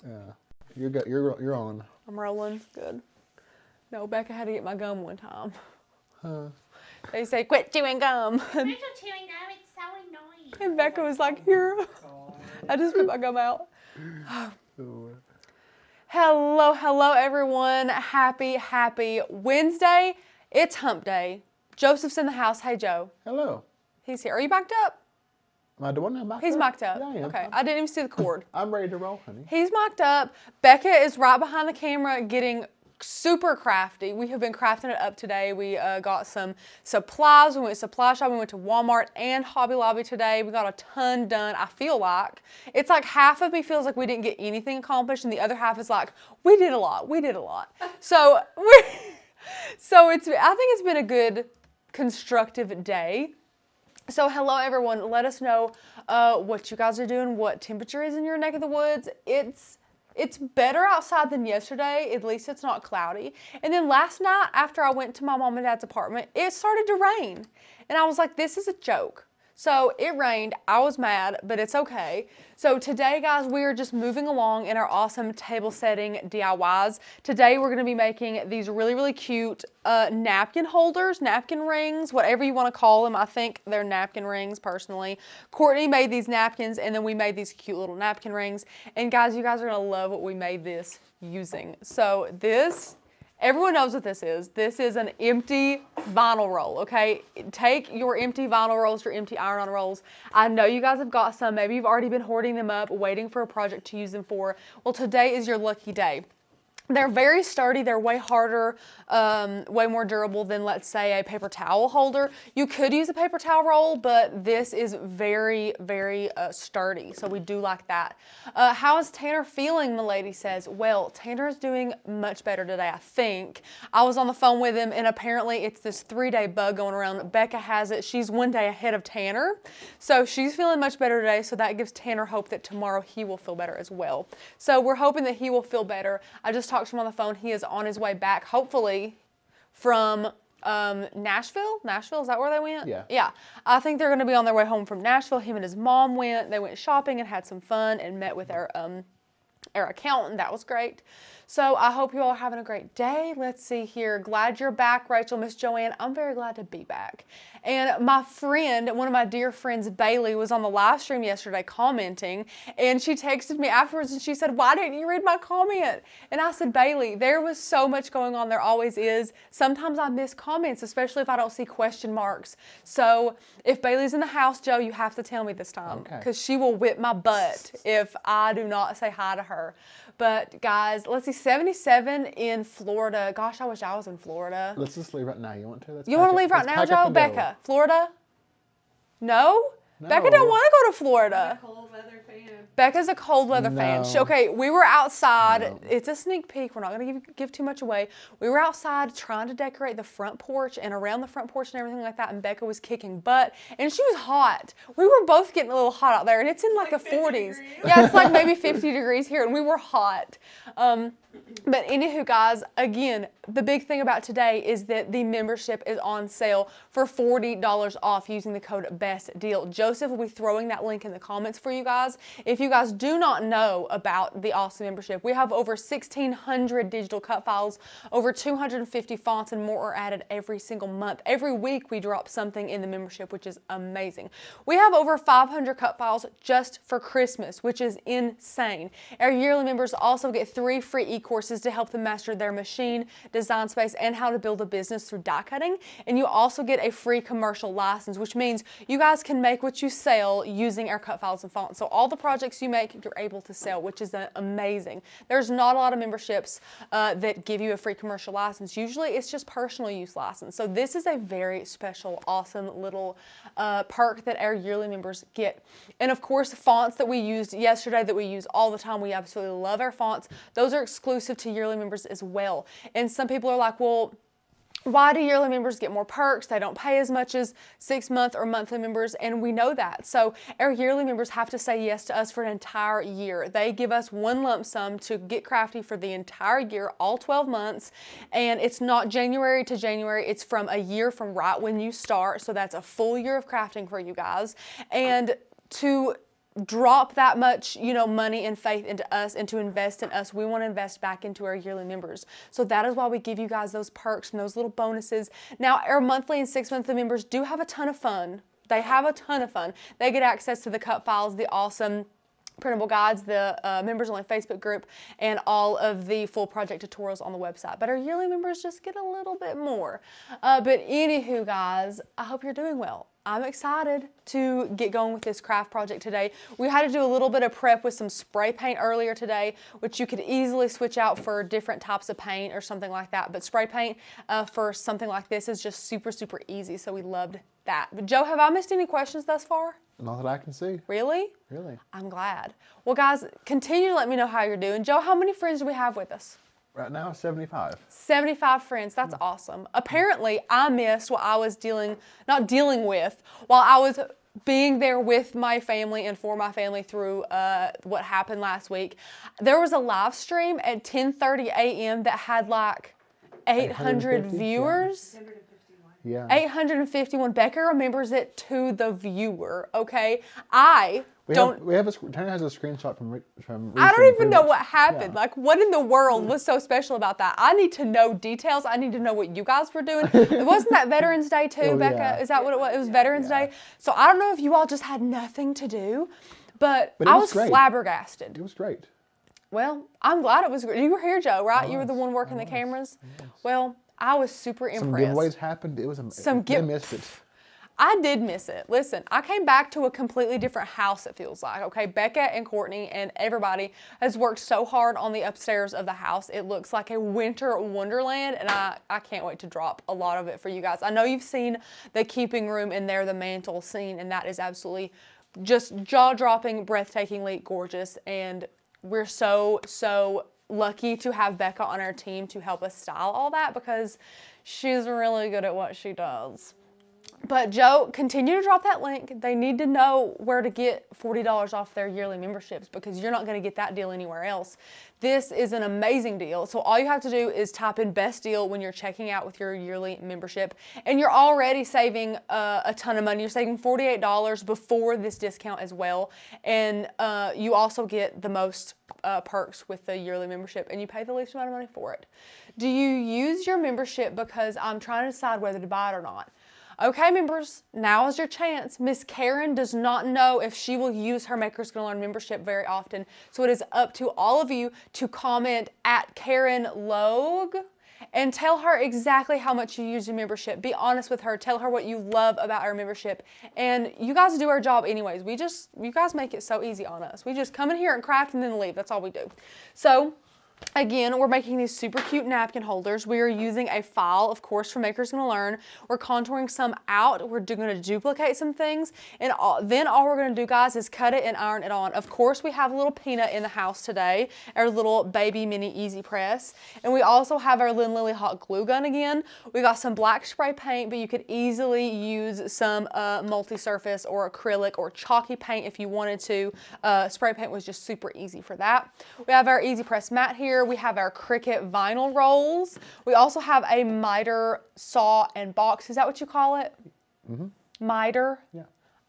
Yeah. You're good. You're on. I'm rolling. Good. No, Becca had to get my gum one time. Huh. They say, quit chewing gum. Special chewing gum, it's so annoying. And Becca was like, here. I just put my gum out. Hello, everyone. Happy Wednesday. It's hump day. Joseph's in the house. Hey, Joe. Hello. He's here. Are you mic'd up? Am I doing that? He's mic'd up. Yeah, I am. Okay. I didn't even see the cord. I'm ready to roll, honey. He's mic'd up. Becca is right behind the camera getting super crafty. We have been crafting it up today. We got some supplies. We went supply shopping. We went to Walmart and Hobby Lobby today. We got a ton done. I feel like it's like half of me feels like we didn't get anything accomplished, and the other half is like we did a lot. So I think it's been a good constructive day. So hello everyone. Let us know what you guys are doing. What temperature is in your neck of the woods? It's better outside than yesterday. At least it's not cloudy. And then last night after I went to my mom and dad's apartment, it started to rain. And I was like, this is a joke. So it rained. I was mad, but it's okay. So today, guys, we are just moving along in our awesome table setting DIYs. Today, we're going to be making these really cute napkin holders, napkin rings, whatever you want to call them. I think they're napkin rings, personally. Courtney made these napkins, and then we made these cute little napkin rings. And guys, you guys are going to love what we made this using. So this... Everyone knows what this is. This is an empty vinyl roll, okay? Take your empty vinyl rolls, your empty iron-on rolls. I know you guys have got some. Maybe you've already been hoarding them up, waiting for a project to use them for. Well, today is your lucky day. They're very sturdy. They're way harder, way more durable than, let's say, a paper towel holder. You could use a paper towel roll, but this is very sturdy, so we do like that. How is Tanner feeling, milady says? Well, Tanner is doing much better today, I think. I was on the phone with him, and apparently it's this 3-day bug going around. Becca has it. She's 1 day ahead of Tanner, so she's feeling much better today, so that gives Tanner hope that tomorrow he will feel better as well. So we're hoping that he will feel better. I just talked to him on the phone. He is on his way back, hopefully, from Nashville. Nashville, is that where they went? Yeah. Yeah. I think they're going to be on their way home from Nashville. Him and his mom went. They went shopping and had some fun and met with our accountant. That was great. So I hope you all are having a great day. Let's see here. Glad you're back, Rachel, Miss Joanne. I'm very glad to be back. And my friend, one of my dear friends, Bailey, was on the live stream yesterday commenting, and she texted me afterwards and she said, why didn't you read my comment? And I said, Bailey, there was so much going on. There always is. Sometimes I miss comments, especially if I don't see question marks. So if Bailey's in the house, Joe, you have to tell me this time, because she will whip my butt if I do not say hi to her. But guys, let's see, 77 in Florida. Gosh, I wish I was in Florida. Let's just leave right now. You want to? You want to leave right now, Joe? Becca, Florida? No? Becca don't want to go to Florida. Cold weather fan. Becca's a cold weather fan. Okay, we were outside. No. It's a sneak peek. We're not going to give too much away. We were outside trying to decorate the front porch and around the front porch and everything like that, and Becca was kicking butt, and she was hot. We were both getting a little hot out there, and it's in like the 40s. Degrees. Yeah, it's like maybe 50 degrees here, and we were hot. But anywho, guys, again, the big thing about today is that the membership is on sale for $40 off using the code BESTDEAL. Joseph will be throwing that link in the comments for you guys. If you guys do not know about the awesome membership, we have over 1,600 digital cut files, over 250 fonts, and more are added every single month. Every week we drop something in the membership, which is amazing. We have over 500 cut files just for Christmas, which is insane. Our yearly members also get 3 free e-courses to help them master their machine, design space, and how to build a business through die cutting. And you also get a free commercial license, which means you guys can make what you sell using our cut files and fonts. So all the projects you make, you're able to sell, which is amazing. There's not a lot of memberships that give you a free commercial license. Usually it's just personal use license. So this is a very special, awesome little perk that our yearly members get. And of course, fonts that we used yesterday that we use all the time, we absolutely love our fonts. Those are exclusive to yearly members as well. And some people are like, well, why do yearly members get more perks? They don't pay as much as 6-month or monthly members, and we know that. So our yearly members have to say yes to us for an entire year. They give us one lump sum to get crafty for the entire year, all 12 months, and it's not January to January. It's from a year from right when you start, so that's a full year of crafting for you guys. And to drop that much, money and faith into us and to invest in us, we want to invest back into our yearly members. So that is why we give you guys those perks and those little bonuses. Now, our monthly and 6-monthly members do have a ton of fun. They have a ton of fun. They get access to the cut files, the awesome printable guides, the members only Facebook group, and all of the full project tutorials on the website. But our yearly members just get a little bit more. But anywho, guys, I hope you're doing well. I'm excited to get going with this craft project today. We had to do a little bit of prep with some spray paint earlier today, which you could easily switch out for different types of paint or something like that. But spray paint for something like this is just super, super easy. So we loved that. But Joe, have I missed any questions thus far? Not that I can see. Really? Really. I'm glad. Well, guys, continue to let me know how you're doing. Joe, how many friends do we have with us? Right now, 75. 75 friends. That's awesome. Apparently, I missed what I was not dealing with, while I was being there with my family and for my family through what happened last week. There was a live stream at 10:30 a.m. that had like 800 viewers. Yeah. 851. Becca remembers it to the viewer, okay? Tanya has a screenshot from I don't even know what happened. Yeah. Like, what in the world was so special about that? I need to know details. I need to know what you guys were doing. Wasn't that Veterans Day too, Oh, Becca? yeah. Is that what it was? It was Veterans Day. So I don't know if you all just had nothing to do, but it I was was great. flabbergasted. It was great. Well, I'm glad it was great. You were here, Joe, right? You were the was. one working the cameras? Well, I was super Some impressed. giveaways happened. It was amazing. They missed it. I did miss it. Listen, I came back to a completely different house, it feels like, okay? Becca and Courtney and everybody has worked so hard on the upstairs of the house. It looks like a winter wonderland, and I can't wait to drop a lot of it for you guys. I know you've seen the keeping room in there, the mantle scene, and that is absolutely just jaw-dropping, breathtakingly gorgeous, and we're so, so lucky to have Becca on our team to help us style all that because she's really good at what she does. But Joe, continue to drop that link. They need to know where to get $40 off their yearly memberships because you're not going to get that deal anywhere else. This is an amazing deal. So all you have to do is type in best deal when you're checking out with your yearly membership. And you're already saving a ton of money. You're saving $48 before this discount as well. And you also get the most perks with the yearly membership and you pay the least amount of money for it. Do you use your membership because I'm trying to decide whether to buy it or not? Okay, members, now is your chance. Miss Karen does not know if she will use her Maker's Gonna Learn membership very often. So it is up to all of you to comment at Karen Logue and tell her exactly how much you use your membership. Be honest with her. Tell her what you love about our membership. And you guys do our job anyways. You guys make it so easy on us. We just come in here and craft and then leave. That's all we do. So, again, we're making these super cute napkin holders. We are using a file, of course, from Maker's Gonna Learn. We're contouring some out. We're going to duplicate some things. And then all we're going to do, guys, is cut it and iron it on. Of course, we have a little Peanut in the house today, our little baby mini easy press. And we also have our Lynn Lily hot glue gun again. We got some black spray paint, but you could easily use some multi-surface or acrylic or chalky paint if you wanted to. Spray paint was just super easy for that. We have our easy press mat here. We have our Cricut vinyl rolls. We also have a miter saw and box. Is that what you call it? Mm-hmm. Miter? Yeah.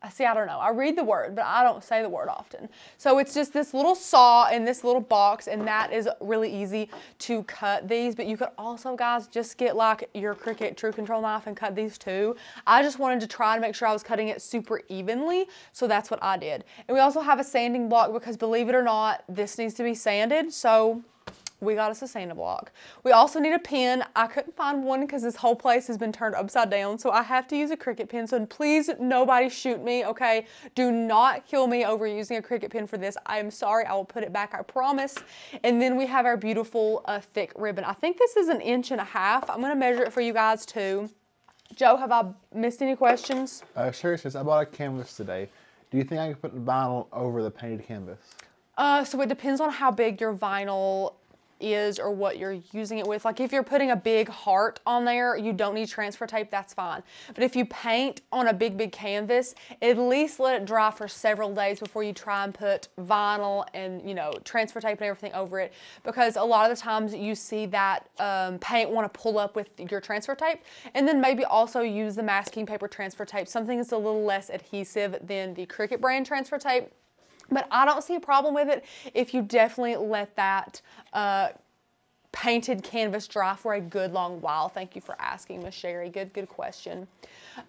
See, I don't know. I read the word, but I don't say the word often. So it's just this little saw and this little box, and that is really easy to cut these. But you could also, guys, just get like your Cricut True Control knife and cut these too. I just wanted to try and make sure I was cutting it super evenly, so that's what I did. And we also have a sanding block because, believe it or not, this needs to be sanded, so we got us a sanding block. We also need a pen. I couldn't find one because this whole place has been turned upside down, so I have to use a Cricut pen. So please, nobody shoot me, okay? Do not kill me over using a Cricut pen for this. I am sorry. I will put it back, I promise. And then we have our beautiful thick ribbon. I think this is 1.5 inches. I'm going to measure it for you guys too. Joe, have I missed any questions? Sherry says, I bought a canvas today. Do you think I can put vinyl over the painted canvas? So it depends on how big your vinyl is or what you're using it with. Like if you're putting a big heart on there, you don't need transfer tape, that's fine. But if you paint on a big canvas, at least let it dry for several days before you try and put vinyl and, transfer tape and everything over it. Because a lot of the times you see that paint want to pull up with your transfer tape. And then maybe also use the masking paper transfer tape, something that's a little less adhesive than the Cricut brand transfer tape. But I don't see a problem with it if you definitely let that painted canvas dry for a good long while. Thank you for asking, Miss Sherry. Good question.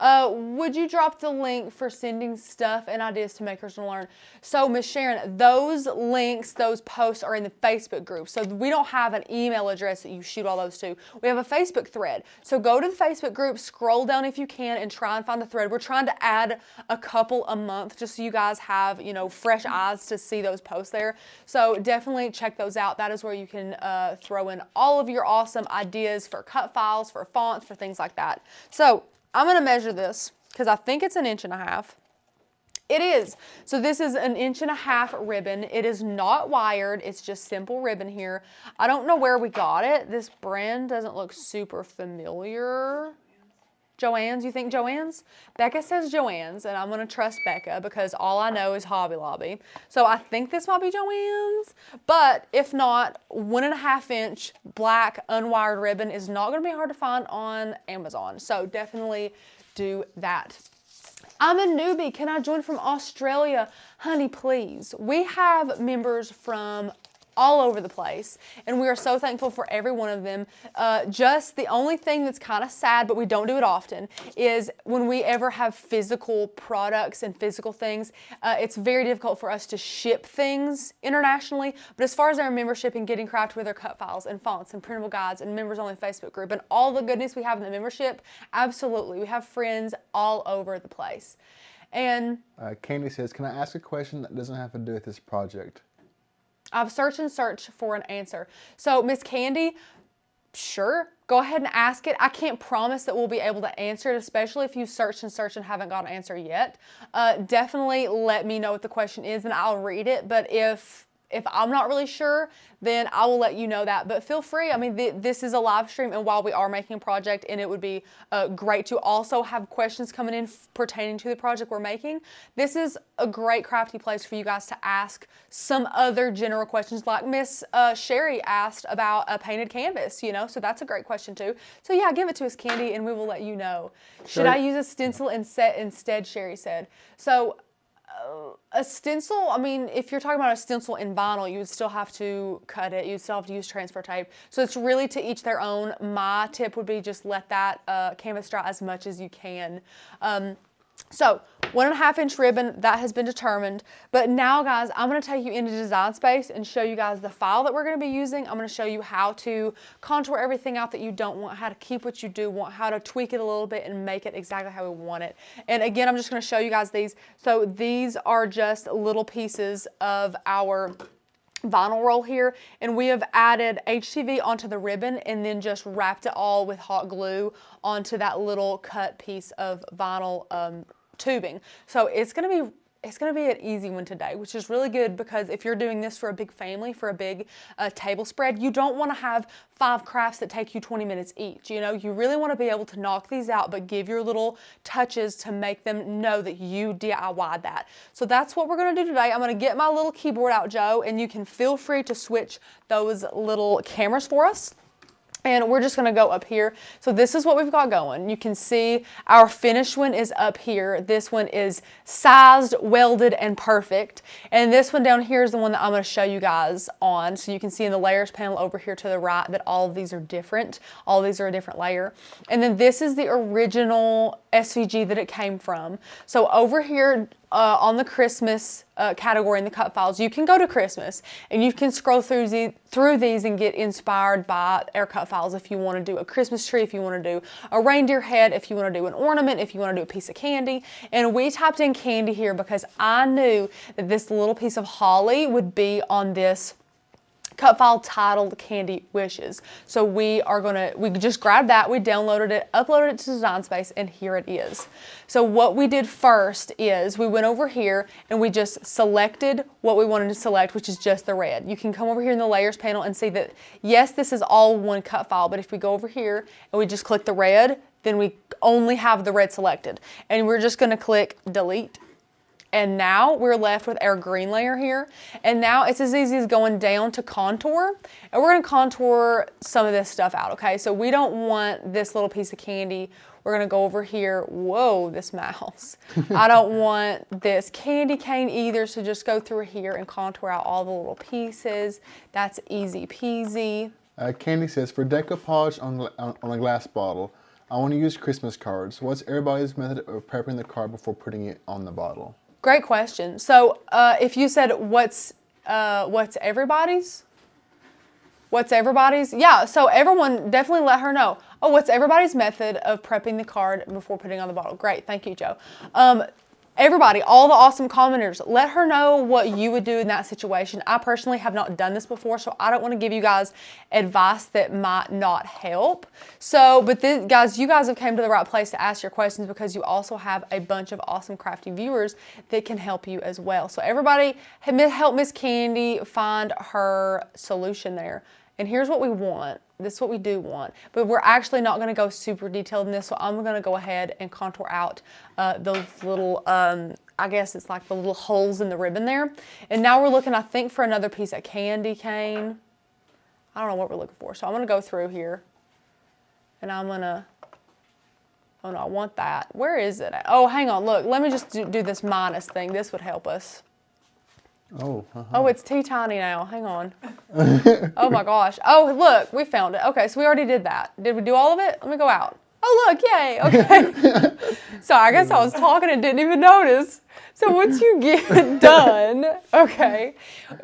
Would you drop the link for sending stuff and ideas to Makers and Learn? So, Miss Sharon, those links, those posts are in the Facebook group. So we don't have an email address that you shoot all those to. We have a Facebook thread. So go to the Facebook group, scroll down if you can, and try and find the thread. We're trying to add a couple a month just so you guys have, fresh eyes to see those posts there. So definitely check those out. That is where you can throw in all of your awesome ideas for cut files, for fonts, for things like that. So I'm going to measure this because I think it's 1.5 inches. It is. So this is 1.5 inches ribbon. It is not wired. It's just simple ribbon here. I don't know where we got it. This brand doesn't look super familiar. Joann's, you think Joann's? Becca says Joann's, and I'm going to trust Becca because all I know is Hobby Lobby. So I think this might be Joann's, but if not, 1.5 inch black unwired ribbon is not going to be hard to find on Amazon. So definitely do that. I'm a newbie. Can I join from Australia? Honey, please. We have members from all over the place, and we are so thankful for every one of them. Just the only thing that's kind of sad, but we don't do it often, is when we ever have physical products and physical things, it's very difficult for us to ship things internationally. But as far as our membership and getting crafted with our cut files and fonts and printable guides and members only Facebook group and all the goodness we have in the membership, absolutely. We have friends all over the place. And Candy says, can I ask a question that doesn't have to do with this project? I've searched and searched for an answer. So, Miss Candy, sure, go ahead and ask it. I can't promise that we'll be able to answer it, especially if you searched and searched and haven't got an answer yet. Definitely let me know what the question is and I'll read it. But if I'm not really sure, then I will let you know that. But feel free. I mean, this is a live stream, and while we are making a project, and it would be great to also have questions coming in pertaining to the project we're making, this is a great crafty place for you guys to ask some other general questions like Miss Sherry asked about a painted canvas, so that's a great question too. So yeah, give it to us, Candy, and we will let you know. Should I use a stencil and set instead, Sherry said. So a stencil, I mean, if you're talking about a stencil in vinyl, you would still have to cut it. You'd still have to use transfer tape. So it's really to each their own. My tip would be just let that canvas dry as much as you can. So 1.5 inch ribbon, that has been determined. But now, guys, I'm going to take you into Design Space and show you guys the file that we're going to be using. I'm going to show you how to contour everything out that you don't want, how to keep what you do want, how to tweak it a little bit and make it exactly how we want it. And again, I'm just going to show you guys these. So these are just little pieces of our vinyl roll here, and we have added HTV onto the ribbon and then just wrapped it all with hot glue onto that little cut piece of vinyl tubing. So it's gonna be an easy one today, which is really good because if you're doing this for a big family, for a big table spread, you don't want to have 5 crafts that take you 20 minutes each. You really want to be able to knock these out, but give your little touches to make them know that you DIY'd that. So that's what we're going to do today. I'm going to get my little keyboard out, Joe, and you can feel free to switch those little cameras for us. And we're just going to go up here. So this is what we've got going. You can see our finished one is up here. This one is sized, welded, and perfect. And this one down here is the one that I'm going to show you guys on. So you can see in the layers panel over here to the right that all of these are different. All of these are a different layer. And then this is the original SVG that it came from. So over here on the Christmas category in the cut files, you can go to Christmas and you can scroll through these and get inspired by our cut files if you want to do a Christmas tree, if you want to do a reindeer head, if you want to do an ornament, if you want to do a piece of candy. And we typed in candy here because I knew that this little piece of holly would be on this cut file titled Candy Wishes. So we just grabbed that, we downloaded it, uploaded it to Design Space, and here it is. So what we did first is we went over here and we just selected what we wanted to select, which is just the red. You can come over here in the layers panel and see that, yes, this is all one cut file, but if we go over here and we just click the red, then we only have the red selected. And we're just gonna click delete. And now we're left with our green layer here. And now it's as easy as going down to contour. And we're gonna contour some of this stuff out, okay? So we don't want this little piece of candy. We're gonna go over here. Whoa, this mouse. I don't want this candy cane either, so just go through here and contour out all the little pieces. That's easy peasy. Candy says, for decoupage on a glass bottle, I want to use Christmas cards. What's everybody's method of prepping the card before putting it on the bottle? Great question. So if you said what's everybody's? What's everybody's? Yeah, so everyone definitely let her know. Oh, what's everybody's method of prepping the card before putting on the bottle? Great, thank you, Joe. Everybody, all the awesome commenters, let her know what you would do in that situation. I personally have not done this before, so I don't want to give you guys advice that might not help. So, but guys, you guys have came to the right place to ask your questions because you also have a bunch of awesome crafty viewers that can help you as well. So everybody, help Miss Candy find her solution there. And here's what we want. This is what we do want. But we're actually not going to go super detailed in this, so I'm going to go ahead and contour out those little, I guess it's like the little holes in the ribbon there. And now we're looking, I think, for another piece of candy cane. I don't know what we're looking for. So I'm going to go through here. And I'm going to, oh no, I want that. Where is it at? Oh, hang on. Look, let me just do this minus thing. This would help us. Oh, Oh, it's teeny now. Hang on. Oh my gosh. Oh, look, we found it. Okay, so we already did that. Did we do all of it? Let me go out. Oh, look, yay. Okay. Sorry, I guess I was talking and didn't even notice. So once you get done, okay,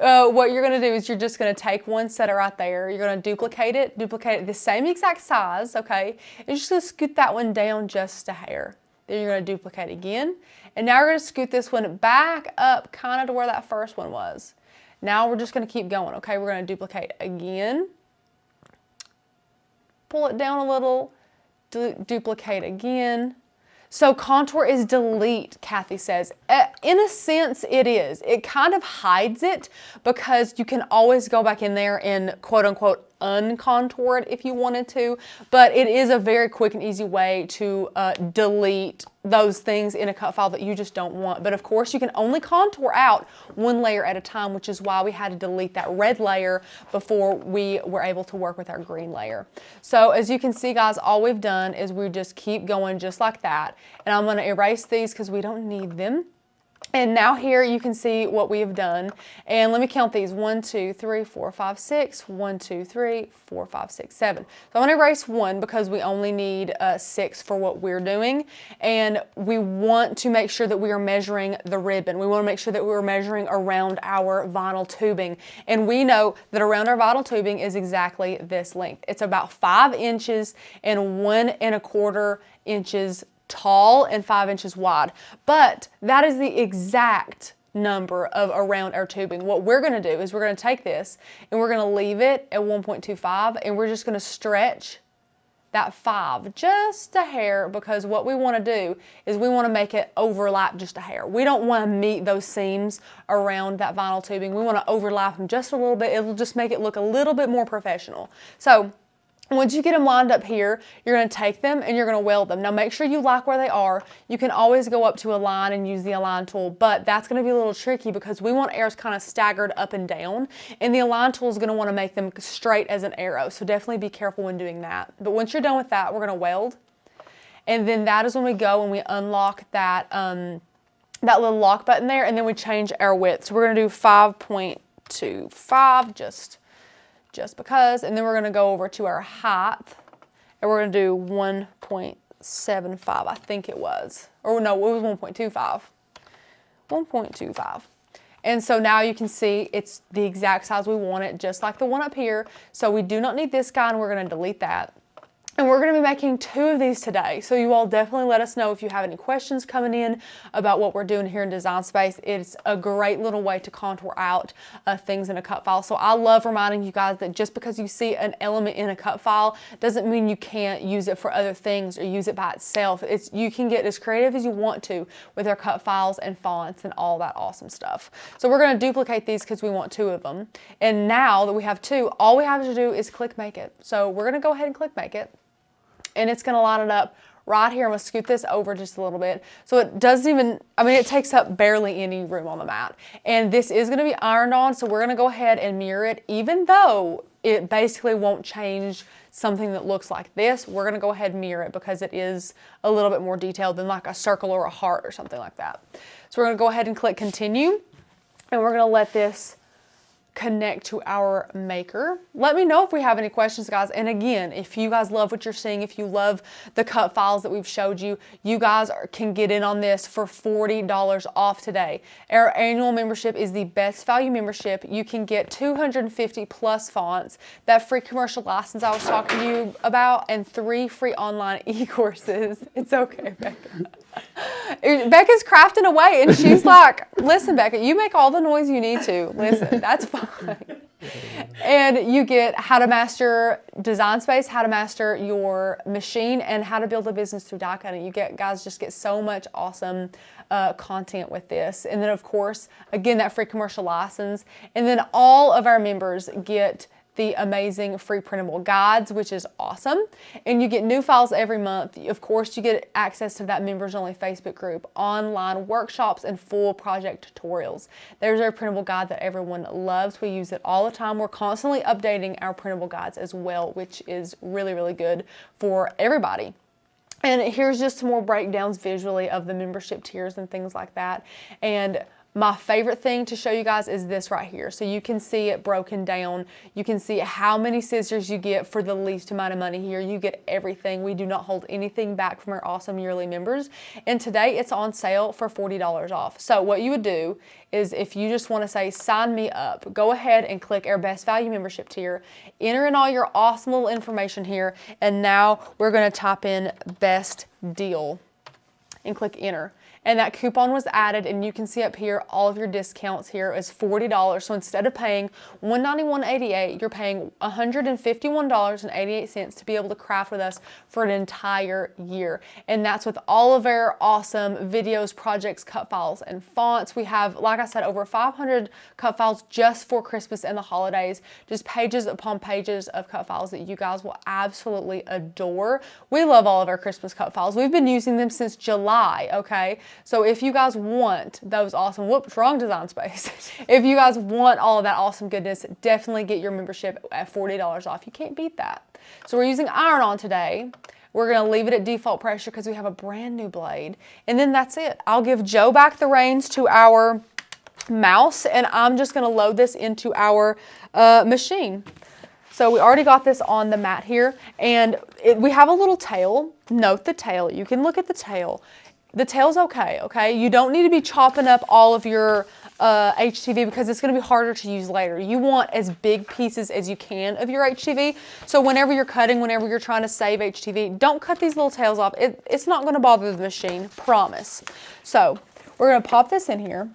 what you're going to do is you're just going to take one set right there. You're going to duplicate it the same exact size, okay? And you're just going to scoot that one down just a hair. Then you're going to duplicate again. And now we're going to scoot this one back up kind of to where that first one was. Now we're just going to keep going, okay? We're going to duplicate again. Pull it down a little. Duplicate again. So contour is delete, Kathy says. In a sense, it is. It kind of hides it because you can always go back in there and quote unquote uncontour it if you wanted to, but it is a very quick and easy way to delete those things in a cut file that you just don't want. But of course you can only contour out one layer at a time, which is why we had to delete that red layer before we were able to work with our green layer. So as you can see, guys, all we've done is we just keep going just like that. And I'm going to erase these because we don't need them. And now here you can see what we have done. And let me count these. 1, 2, 3, 4, 5, 6. 1, 2, 3, 4, 5, 6, 7. So I'm going to erase 1 because we only need 6 for what we're doing. And we want to make sure that we are measuring the ribbon. We want to make sure that we're measuring around our vinyl tubing. And we know that around our vinyl tubing is exactly this length. It's about 5 inches and 1 1/4 inches tall and 5 inches wide, but that is the exact number of around our tubing. What we're going to do is we're going to take this and we're going to leave it at 1.25 and we're just going to stretch that 5 just a hair, because what we want to do is we want to make it overlap just a hair. We don't want to meet those seams around that vinyl tubing. We want to overlap them just a little bit. It'll just make it look a little bit more professional. So once you get them lined up here, you're going to take them and you're going to weld them. Now make sure you like where they are. You can always go up to align and use the align tool, but that's going to be a little tricky because we want arrows kind of staggered up and down, and the align tool is going to want to make them straight as an arrow. So definitely be careful when doing that. But once you're done with that, we're going to weld. And then that is when we go and we unlock that, that little lock button there, and then we change our width. So we're going to do 5.25 just because, and then we're going to go over to our height and we're going to do 1.75, I think it was, or no, it was 1.25. And so now you can see it's the exact size we want it, just like the one up here. So we do not need this guy, and we're going to delete that. And we're going to be making 2 of these today. So you all definitely let us know if you have any questions coming in about what we're doing here in Design Space. It's a great little way to contour out things in a cut file. So I love reminding you guys that just because you see an element in a cut file doesn't mean you can't use it for other things or use it by itself. You can get as creative as you want to with our cut files and fonts and all that awesome stuff. So we're going to duplicate these because we want 2 of them. And now that we have 2, all we have to do is click make it. So we're going to go ahead and click make it. And it's going to line it up right here. I'm going to scoot this over just a little bit. So it doesn't even, I mean, it takes up barely any room on the mat. And this is going to be ironed on, so we're going to go ahead and mirror it, even though it basically won't change something that looks like this. We're going to go ahead and mirror it because it is a little bit more detailed than like a circle or a heart or something like that. So we're going to go ahead and click continue, and we're going to let this connect to our maker. Let me know if we have any questions, guys. And again, if you guys love what you're seeing, if you love the cut files that we've showed you, you guys can get in on this for $40 off today. Our annual membership is the best value membership. You can get 250 plus fonts, that free commercial license I was talking to you about, and 3 free online e-courses. It's okay, Becca. Becca's crafting away, and she's like, listen, Becca, you make all the noise you need to. Listen, that's fine. And you get how to master design space, how to master your machine, and how to build a business through die cutting. You guys just get so much awesome content with this. And then, of course, again, that free commercial license. And then all of our members get the amazing free printable guides, which is awesome. And you get new files every month. Of course, you get access to that members only Facebook group, online workshops, and full project tutorials. There's our printable guide that everyone loves. We use it all the time. We're constantly updating our printable guides as well, which is really, really good for everybody. And here's just some more breakdowns visually of the membership tiers and things like that. And my favorite thing to show you guys is this right here. So you can see it broken down. You can see how many scissors you get for the least amount of money here. You get everything. We do not hold anything back from our awesome yearly members. And today it's on sale for $40 off. So what you would do is, if you just want to say sign me up, go ahead and click our best value membership tier, enter in all your awesome little information here, and now we're going to type in best deal and click enter. And that coupon was added, and you can see up here all of your discounts here is $40. So instead of paying $191.88, you're paying $151.88 to be able to craft with us for an entire year. And that's with all of our awesome videos, projects, cut files, and fonts. We have, like I said, over 500 cut files just for Christmas and the holidays. Just pages upon pages of cut files that you guys will absolutely adore. We love all of our Christmas cut files. We've been using them since July, okay? So if you guys want those awesome, whoops, wrong design space. If you guys want all of that awesome goodness, definitely get your membership at $40 off. You can't beat that. So we're using iron-on today. We're going to leave it at default pressure because we have a brand new blade. And then that's it. I'll give Joe back the reins to our mouse, and I'm just going to load this into our machine. So we already got this on the mat here, and we have a little tail. Note the tail. You can look at the tail. The tail's okay? You don't need to be chopping up all of your HTV because it's going to be harder to use later. You want as big pieces as you can of your HTV. So whenever you're cutting, whenever you're trying to save HTV, don't cut these little tails off. It's not going to bother the machine, promise. So we're going to pop this in here.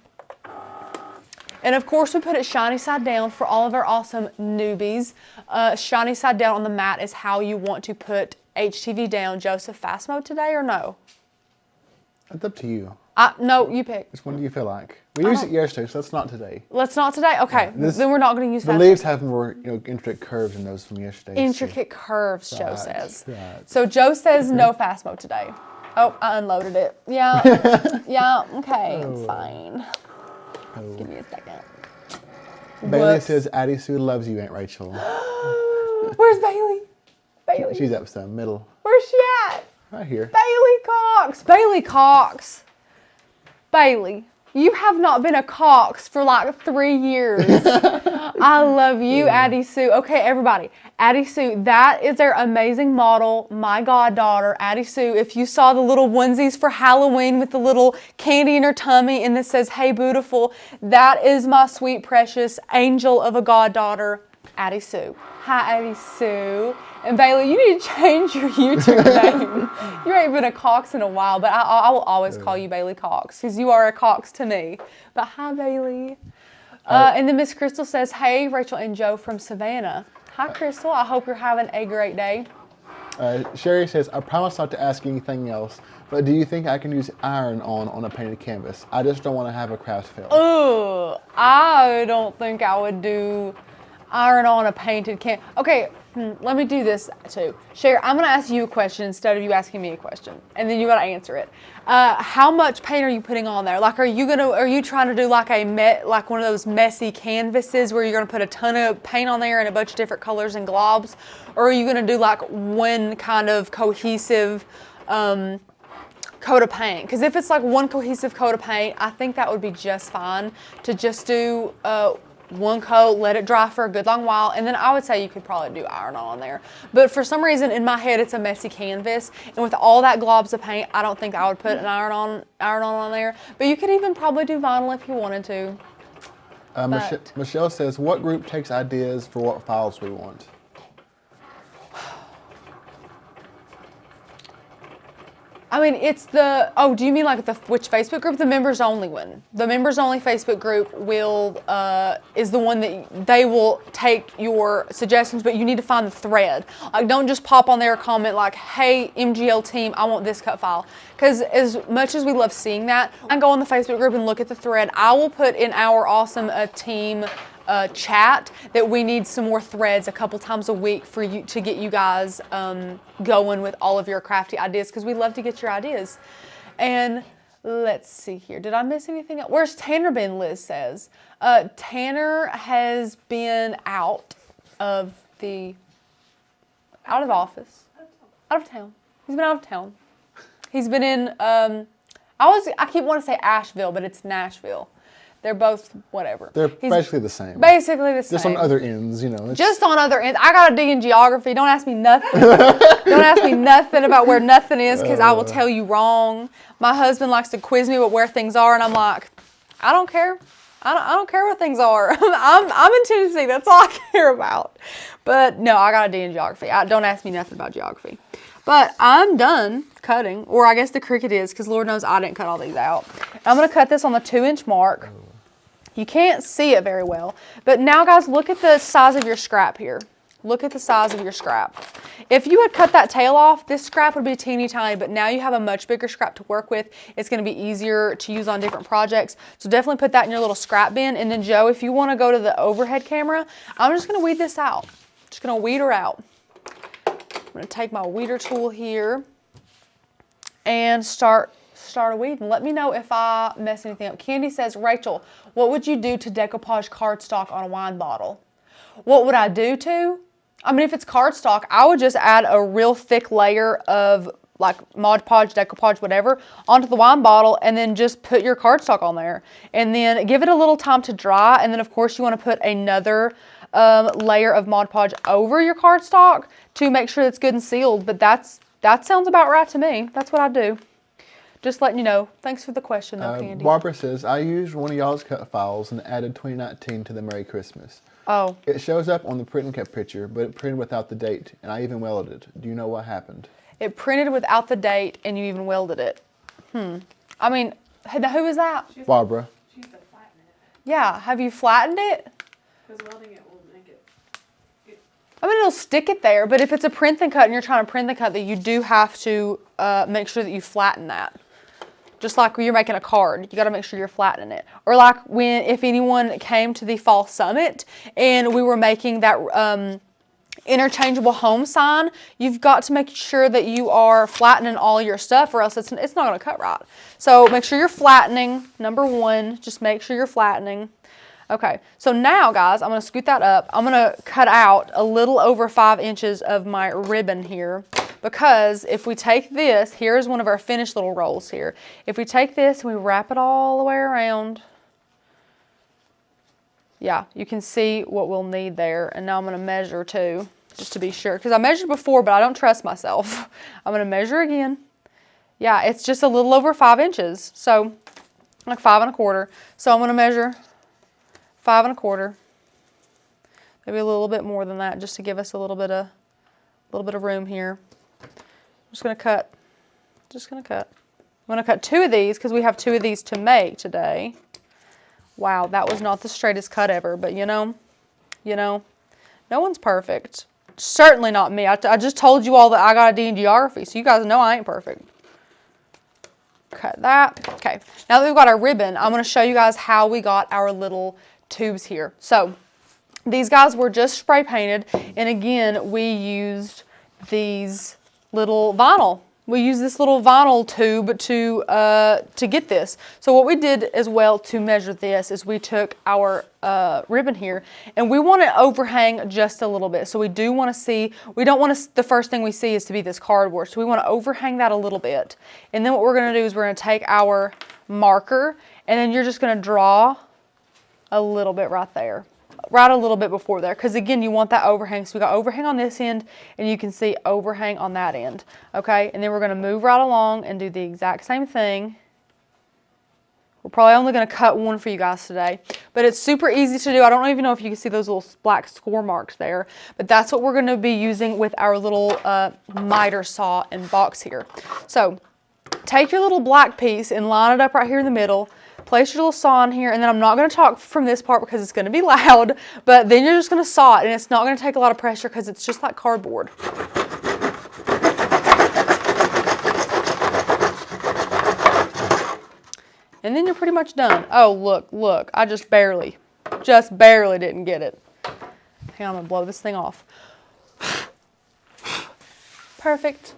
And of course, we put it shiny side down for all of our awesome newbies. Shiny side down on the mat is how you want to put HTV down. Joseph, fast mode today or no? It's up to you. No, you pick. Which one do you feel like? We used it yesterday, so that's not today. Let's not today? Okay, then we're not going to use the fast leaves have more, intricate curves than those from yesterday. Intricate curves, Joe says. Right. So Joe says no fast mode today. Oh, I unloaded it. Yeah, yeah, okay, fine. Give me a second. Bailey Whoops. says Addie Sue loves you, Aunt Rachel. Where's Bailey? Bailey. She's up some middle. Where's she at? Right here. Bailey Cox. Bailey Cox. Bailey, you have not been a Cox for like 3 years. I love you, Addie Sue. Okay, everybody. Addie Sue, that is our amazing model, my goddaughter, Addie Sue. If you saw the little onesies for Halloween with the little candy in her tummy and this says, "Hey, beautiful," that is my sweet, precious angel of a goddaughter, Addie Sue. Hi, Addie Sue. And Bailey, you need to change your YouTube name. You ain't been a Cox in a while, but I will always call you Bailey Cox because you are a Cox to me. But hi, Bailey. And then Miss Crystal says, "Hey, Rachel and Joe from Savannah." Hi, Crystal. I hope you're having a great day. Sherry says, "I promise not to ask anything else, but do you think I can use iron-on a painted canvas? I just don't want to have a craft fail." Ooh, I don't think I would do Iron on a painted can. Okay, let me do this too. Cher, I'm gonna ask you a question instead of you asking me a question, and then you gotta answer it. How much paint are you putting on there? Like, are you trying to do like like one of those messy canvases where you're gonna put a ton of paint on there and a bunch of different colors and globs, or are you gonna do like one kind of cohesive coat of paint? Because if it's like one cohesive coat of paint, I think that would be just fine to just do one coat, let it dry for a good long while, and then I would say you could probably do iron on there. But for some reason in my head it's a messy canvas, and with all that globs of paint, I don't think I would put an iron on there. But you could even probably do vinyl if you wanted to. Michelle says, what group takes ideas for what files we want? I mean, it's the, oh, do you mean like which Facebook group? The members only one. The members only Facebook group is the one that they will take your suggestions, but you need to find the thread. Like, don't just pop on there a comment like, hey, MGL team, I want this cut file. Because as much as we love seeing that, I go on the Facebook group and look at the thread. I will put in our awesome team chat that we need some more threads a couple times a week for you to get you guys going with all of your crafty ideas, because we love to get your ideas. And let's see here. Did I miss anything else? Where's Tanner been, Liz says? Tanner has been out of office. Out of town. He's been out of town. He's been in, I keep wanting to say Asheville, but it's Nashville. They're both whatever. They're basically the same. Basically the same. Just on other ends, you know. Just on other ends. I got to dig in geography. Don't ask me nothing. Don't ask me nothing about where nothing is, because I will tell you wrong. My husband likes to quiz me about where things are, and I'm like, I don't care. I don't care where things are. I'm in Tennessee. That's all I care about. But no, I got to dig in geography. Don't ask me nothing about geography. But I'm done cutting, or I guess the Cricut is, because Lord knows I didn't cut all these out. I'm going to cut this on the 2-inch mark. You can't see it very well. But now, guys, look at the size of your scrap here. Look at the size of your scrap. If you had cut that tail off, this scrap would be teeny tiny, but now you have a much bigger scrap to work with. It's going to be easier to use on different projects. So definitely put that in your little scrap bin. And then, Joe, if you want to go to the overhead camera, I'm just going to weed this out. Just going to weed her out. I'm going to take my weeder tool here and start a weeding. Let me know if I mess anything up. Candy says, Rachel, what would you do to decoupage cardstock on a wine bottle? What would I do to? I mean, if it's cardstock, I would just add a real thick layer of like Mod Podge, decoupage, whatever, onto the wine bottle, and then just put your cardstock on there. And then give it a little time to dry, and then of course you want to put another layer of Mod Podge over your cardstock to make sure it's good and sealed. But that sounds about right to me. That's what I do. Just letting you know. Thanks for the question, though, Candy. Barbara says, I used one of y'all's cut files and added 2019 to the Merry Christmas. Oh. It shows up on the print and cut picture, but it printed without the date, and I even welded it. Do you know what happened? It printed without the date, and you even welded it. I mean, who is that? Barbara. She used to flatten it. Yeah. Have you flattened it? Because welding it will make it. I mean, it'll stick it there, but if it's a print and cut and you're trying to print the cut, that you do have to make sure that you flatten that. Just like when you're making a card, you got to make sure you're flattening it. Or like if anyone came to the Fall Summit and we were making that interchangeable home sign, you've got to make sure that you are flattening all your stuff, or else it's not going to cut right. So make sure you're flattening. Number one, just make sure you're flattening. Okay, so now, guys, I'm going to scoot that up. I'm going to cut out a little over 5 inches of my ribbon here, because if we take this, here's one of our finished little rolls here. If we take this and we wrap it all the way around, yeah, you can see what we'll need there. And now I'm going to measure too, just to be sure, because I measured before, but I don't trust myself. I'm going to measure again. Yeah, it's just a little over 5 inches, so like 5 1/4. So I'm going to measure 5 1/4, maybe a little bit more than that, just to give us a little bit of room here. I'm just going to cut. I'm going to cut 2 of these because we have 2 of these to make today. Wow, that was not the straightest cut ever, but you know, no one's perfect. Certainly not me. I just told you all that I got a D in geography, so you guys know I ain't perfect. Cut that. Okay, now that we've got our ribbon, I'm going to show you guys how we got our little tubes here. So These guys were just spray painted, and again, we used these little vinyl. We used this little vinyl tube to get this. So what we did as well to measure this is we took our ribbon here, and we want to overhang just a little bit. So we do want to see, we don't want to, the first thing we see is to be this cardboard. So we want to overhang that a little bit. And then what we're going to do is we're going to take our marker, and then you're just going to draw a little bit right there. Right a little bit before there, because again, you want that overhang. So we got overhang on this end, and you can see overhang on that end. Okay, and then we're going to move right along and do the exact same thing. We're probably only going to cut one for you guys today, but it's super easy to do. I don't even know if you can see those little black score marks there, but that's what we're going to be using with our little miter saw and box here. So take your little black piece and line it up right here in the middle. Place your little saw in here, and then I'm not going to talk from this part because it's going to be loud, but then you're just going to saw it, and it's not going to take a lot of pressure because it's just like cardboard. And then you're pretty much done. Oh, look, I just barely didn't get it. Hang on, I'm going to blow this thing off. Perfect.